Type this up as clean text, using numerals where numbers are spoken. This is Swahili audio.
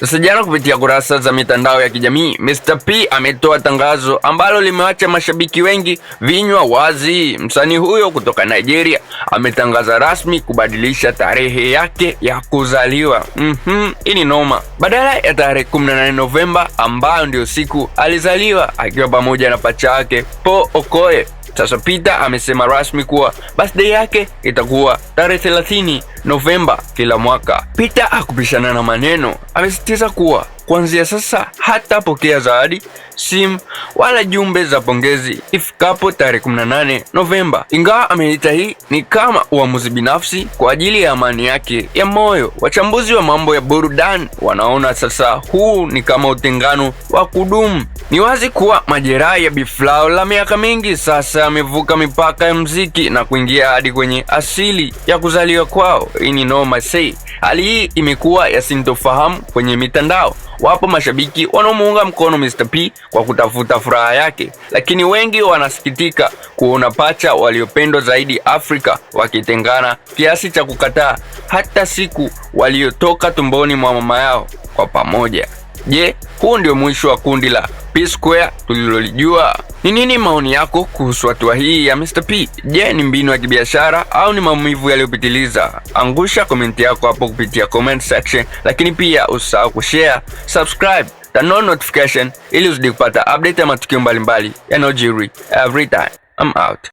Sasa jana kupitia kurasa za mitandao ya kijamii, Mr P ametoa tangazo ambalo limewacha mashabiki wengi vinywa wazi. Msanii huyo kutoka Nigeria ametangaza rasmi kubadilisha tarehe yake ya kuzaliwa. Hii ni noma. Badala ya tarehe 18 Novemba ambayo ndio siku alizaliwa akiwa pamoja na pacha yake Paul Okoye, sasa Peter amesema rasmi kuwa birthday yake itakuwa tarehe 30 Novemba kila mwaka. Peter hakupishana na maneno, amesisitiza kuwa kuanzia sasa hatapokea zawadi, simu wala jumbe za pongezi ifikapo tarehe 18 Novemba. Ingawa ameita hii ni kama uamuzi binafsi kwa ajili ya amani yake ya moyo, wachambuzi wa mambo ya burudani wanaona sasa huu ni kama utengano wa kudumu. Ni wazi kuwa majeraha ya Biflao la miaka mingi sasa yamevuka mipaka ya muziki na kuingia hadi kwenye asili ya kuzaliwa kwao. Hii ni noma say. Hali hii imekuwa ya sintofahamu kwenye mitandao. Wapo mashabiki wanaomuunga mkono Mr P kwa kutafuta furaha yake, lakini wengi wanasikitika kuona pacha waliopendwa zaidi Afrika wakitengana kiasi cha kukataa hata siku waliotoka tumboni mwa mama yao kwa pamoja. Je, huu ndio mwisho wa kundi la P Square tulilolijua? Ni nini maoni yako kuhusu hatua hii ya Mr P? Je, ni mbinu ya kibiashara au ni maumivu yaliyopitiliza? Angusha komenti yako hapo kupitia comment section, lakini pia usahau kushare, subscribe, turn on notification ili uzidi kupata update ya matukio mbalimbali yanayojiri every time. I'm out.